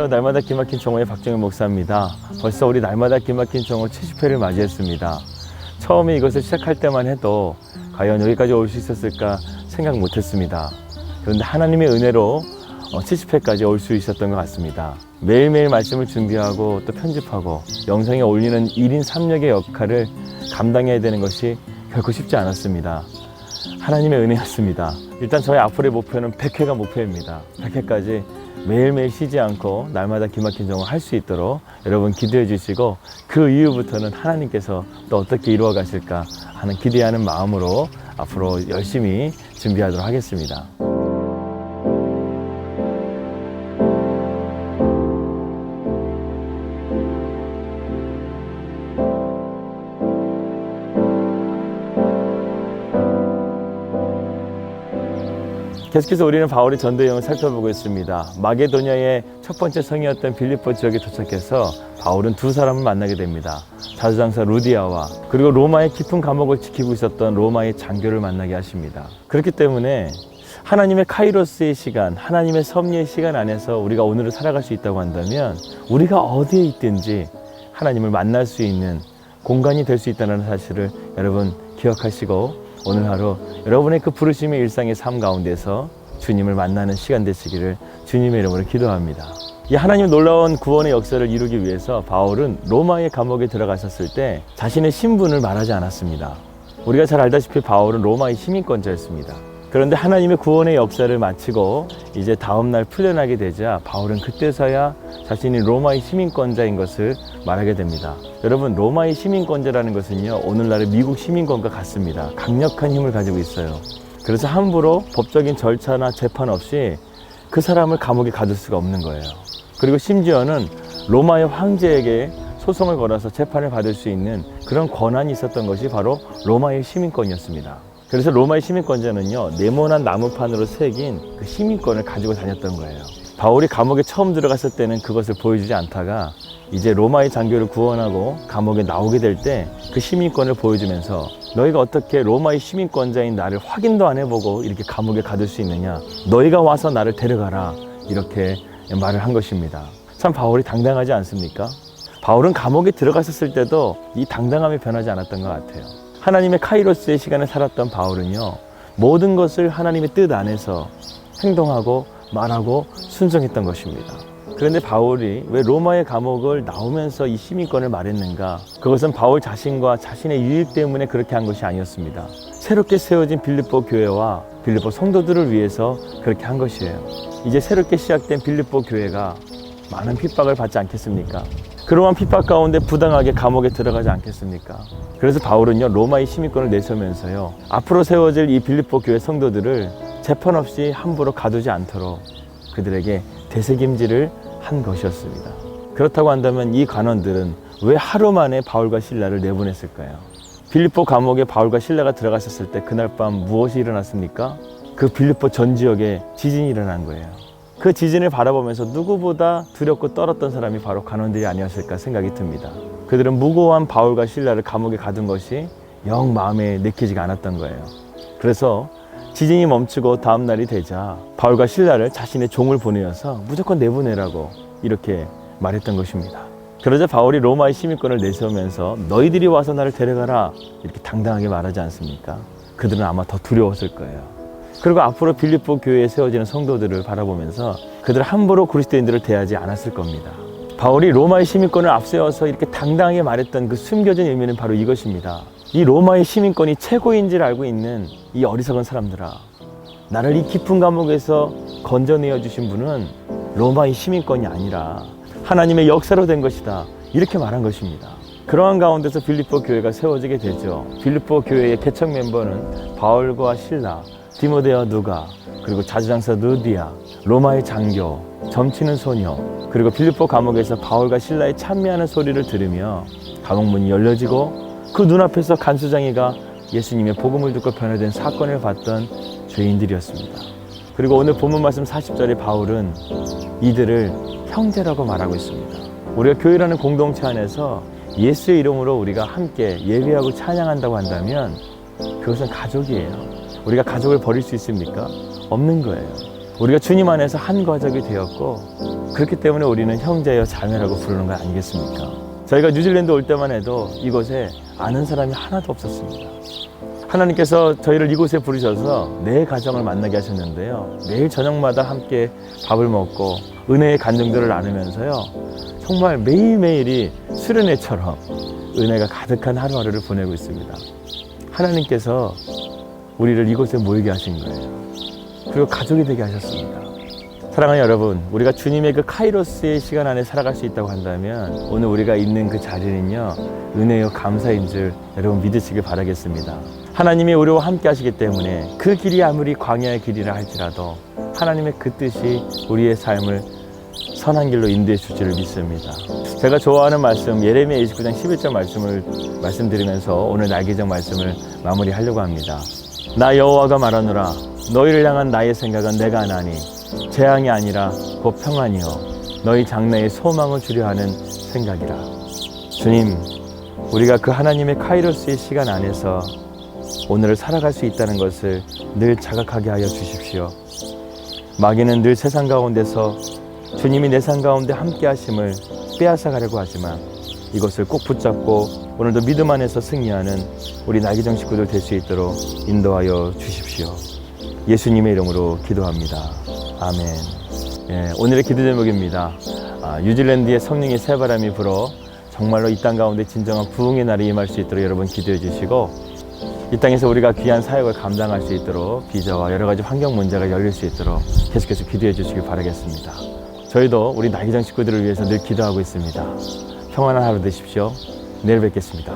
안녕하세요. 날마다 기막힌 종호의 박정현 목사입니다. 벌써 우리 날마다 기막힌 종호 70회를 맞이했습니다. 처음에 이것을 시작할 때만 해도 과연 여기까지 올 수 있었을까 생각 못했습니다. 그런데 하나님의 은혜로 70회까지 올 수 있었던 것 같습니다. 매일매일 말씀을 준비하고 또 편집하고 영상에 올리는 1인 3역의 역할을 감당해야 되는 것이 결코 쉽지 않았습니다. 하나님의 은혜였습니다. 일단 저희 앞으로의 목표는 100회가 목표입니다. 100회까지 매일매일 쉬지 않고 날마다 기막힌 종을 할 수 있도록 여러분 기도해 주시고, 그 이후부터는 하나님께서 또 어떻게 이루어 가실까 하는 기대하는 마음으로 앞으로 열심히 준비하도록 하겠습니다. 계속해서 우리는 바울의 전도 여행을 살펴보고 있습니다. 마게도냐의 첫 번째 성이었던 빌립보 지역에 도착해서 바울은 두 사람을 만나게 됩니다. 자주장사 루디아와 그리고 로마의 깊은 감옥을 지키고 있었던 로마의 장교를 만나게 하십니다. 그렇기 때문에 하나님의 카이로스의 시간, 하나님의 섭리의 시간 안에서 우리가 오늘을 살아갈 수 있다고 한다면, 우리가 어디에 있든지 하나님을 만날 수 있는 공간이 될 수 있다는 사실을 여러분 기억하시고, 오늘 하루 여러분의 그 부르심의 일상의 삶 가운데서 주님을 만나는 시간 되시기를 주님의 이름으로 기도합니다. 이 하나님의 놀라운 구원의 역사를 이루기 위해서 바울은 로마의 감옥에 들어가셨을 때 자신의 신분을 말하지 않았습니다. 우리가 잘 알다시피 바울은 로마의 시민권자였습니다. 그런데 하나님의 구원의 역사를 마치고 이제 다음날 풀려나게 되자 바울은 그때서야 자신이 로마의 시민권자인 것을 말하게 됩니다. 여러분, 로마의 시민권자라는 것은요, 오늘날의 미국 시민권과 같습니다. 강력한 힘을 가지고 있어요. 그래서 함부로 법적인 절차나 재판 없이 그 사람을 감옥에 가둘 수가 없는 거예요. 그리고 심지어는 로마의 황제에게 소송을 걸어서 재판을 받을 수 있는 그런 권한이 있었던 것이 바로 로마의 시민권이었습니다. 그래서 로마의 시민권자는요, 네모난 나무판으로 새긴 그 시민권을 가지고 다녔던 거예요. 바울이 감옥에 처음 들어갔을 때는 그것을 보여주지 않다가 이제 로마의 장교를 구원하고 감옥에 나오게 될 때 그 시민권을 보여주면서, 너희가 어떻게 로마의 시민권자인 나를 확인도 안 해보고 이렇게 감옥에 가둘 수 있느냐, 너희가 와서 나를 데려가라, 이렇게 말을 한 것입니다. 참 바울이 당당하지 않습니까? 바울은 감옥에 들어갔었을 때도 이 당당함이 변하지 않았던 것 같아요. 하나님의 카이로스의 시간을 살았던 바울은요, 모든 것을 하나님의 뜻 안에서 행동하고 말하고 순종했던 것입니다. 그런데 바울이 왜 로마의 감옥을 나오면서 이 시민권을 말했는가? 그것은 바울 자신과 자신의 유익 때문에 그렇게 한 것이 아니었습니다. 새롭게 세워진 빌립보 교회와 빌립보 성도들을 위해서 그렇게 한 것이에요. 이제 새롭게 시작된 빌립보 교회가 많은 핍박을 받지 않겠습니까? 그러한 핍박 가운데 부당하게 감옥에 들어가지 않겠습니까? 그래서 바울은요, 로마의 시민권을 내세우면서요, 앞으로 세워질 이 빌립보 교회 성도들을 재판 없이 함부로 가두지 않도록 그들에게 되새김질을 한 것이었습니다. 그렇다고 한다면 이 관원들은 왜 하루 만에 바울과 실라를 내보냈을까요? 빌립보 감옥에 바울과 실라가 들어갔었을 때 그날 밤 무엇이 일어났습니까? 그 빌립보 전 지역에 지진이 일어난 거예요. 그 지진을 바라보면서 누구보다 두렵고 떨었던 사람이 바로 관원들이 아니었을까 생각이 듭니다. 그들은 무고한 바울과 실라를 감옥에 가둔 것이 영 마음에 내키지가 않았던 거예요. 그래서 지진이 멈추고 다음 날이 되자 바울과 실라를 자신의 종을 보내어서 무조건 내보내라고 이렇게 말했던 것입니다. 그러자 바울이 로마의 시민권을 내세우면서 너희들이 와서 나를 데려가라, 이렇게 당당하게 말하지 않습니까? 그들은 아마 더 두려웠을 거예요. 그리고 앞으로 빌립보 교회에 세워지는 성도들을 바라보면서 그들 함부로 그리스도인들을 대하지 않았을 겁니다. 바울이 로마의 시민권을 앞세워서 이렇게 당당하게 말했던 그 숨겨진 의미는 바로 이것입니다. 이 로마의 시민권이 최고인 줄 알고 있는 이 어리석은 사람들아, 나를 이 깊은 감옥에서 건져내어 주신 분은 로마의 시민권이 아니라 하나님의 역사로 된 것이다, 이렇게 말한 것입니다. 그러한 가운데서 빌립보 교회가 세워지게 되죠. 빌립보 교회의 개척 멤버는 바울과 실라, 디모데와 누가, 그리고 자주장사 루디아, 로마의 장교, 점치는 소녀, 그리고 빌립보 감옥에서 바울과 실라의 찬미하는 소리를 들으며 감옥문이 열려지고 그 눈앞에서 간수장이가 예수님의 복음을 듣고 변화된 사건을 봤던 죄인들이었습니다. 그리고 오늘 본문 말씀 40절에 바울은 이들을 형제라고 말하고 있습니다. 우리가 교회라는 공동체 안에서 예수의 이름으로 우리가 함께 예배하고 찬양한다고 한다면 그것은 가족이에요. 우리가 가족을 버릴 수 있습니까? 없는 거예요. 우리가 주님 안에서 한 가족이 되었고 그렇기 때문에 우리는 형제여 자매라고 부르는 거 아니겠습니까? 저희가 뉴질랜드 올 때만 해도 이곳에 아는 사람이 하나도 없었습니다. 하나님께서 저희를 이곳에 부르셔서 내 가정을 만나게 하셨는데요. 매일 저녁마다 함께 밥을 먹고 은혜의 간증들을 나누면서요. 정말 매일매일이 수련회처럼 은혜가 가득한 하루하루를 보내고 있습니다. 하나님께서 우리를 이곳에 모이게 하신 거예요. 그리고 가족이 되게 하셨습니다. 사랑하는 여러분, 우리가 주님의 그 카이로스의 시간 안에 살아갈 수 있다고 한다면 오늘 우리가 있는 그 자리는요, 은혜요 감사인 줄 여러분 믿으시길 바라겠습니다. 하나님이 우리와 함께 하시기 때문에 그 길이 아무리 광야의 길이라 할지라도 하나님의 그 뜻이 우리의 삶을 선한 길로 인도해 줄 줄을 믿습니다. 제가 좋아하는 말씀 예레미야 29장 11절 말씀을 말씀드리면서 오늘 날개적 말씀을 마무리하려고 합니다. 나 여호와가 말하노라 너희를 향한 나의 생각은 내가 아나니 재앙이 아니라 곧 평안이요 너희 장래에 소망을 주려 하는 생각이라. 주님, 우리가 그 하나님의 카이로스의 시간 안에서 오늘을 살아갈 수 있다는 것을 늘 자각하게 하여 주십시오. 마귀는 늘 세상 가운데서 주님이 내 삶 가운데 함께 하심을 빼앗아 가려고 하지만 이것을 꼭 붙잡고 오늘도 믿음 안에서 승리하는 우리 나기정 식구들 될 수 있도록 인도하여 주십시오. 예수님의 이름으로 기도합니다. 아멘. 예, 오늘의 기도 제목입니다. 뉴질랜드의 성령의 새바람이 불어 정말로 이 땅 가운데 진정한 부흥의 날이 임할 수 있도록 여러분 기도해 주시고 이 땅에서 우리가 귀한 사역을 감당할 수 있도록 비자와 여러 가지 환경 문제가 열릴 수 있도록 계속해서 기도해 주시길 바라겠습니다. 저희도 우리 나기정 식구들을 위해서 늘 기도하고 있습니다. 평안한 하루 되십시오. 내일 뵙겠습니다.